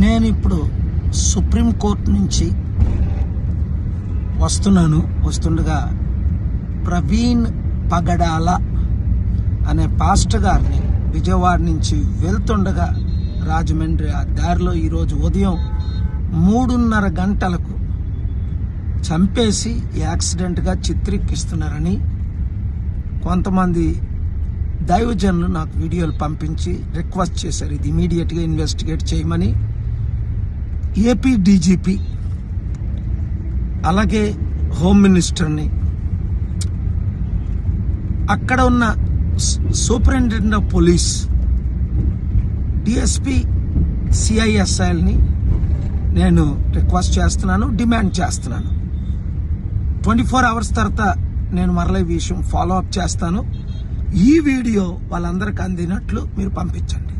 నేను ఇప్పుడు సుప్రీంకోర్టు నుంచి వస్తుండగా ప్రవీణ్ పగడాల అనే పాస్టర్ గారిని విజయవాడ నుంచి వెళ్తుండగా రాజమండ్రి ఆ దారిలో ఈరోజు ఉదయం 3:30 గంటలకు చంపేసి యాక్సిడెంట్గా చిత్రీకరిస్తున్నారని కొంతమంది దైవజనులు నాకు వీడియోలు పంపించి రిక్వెస్ట్ చేశారు. ఇది ఇమీడియట్గా ఇన్వెస్టిగేట్ చేయమని. ఏపీ డీజీపీ అలాగే హోమ్ మినిస్టర్ని, అక్కడ ఉన్న సూపరింటెండెంట్ ఆఫ్ పోలీస్, డిఎస్పీ, సిఐఎస్ఐల్ని నేను రిక్వెస్ట్ చేస్తున్నాను, డిమాండ్ చేస్తున్నాను. 24 అవర్స్ తర్వాత నేను మరలా ఈ విషయం ఫాలో అప్ చేస్తాను. ఈ వీడియో వాళ్ళందరికీ అందినట్లు మీరు పంపించండి.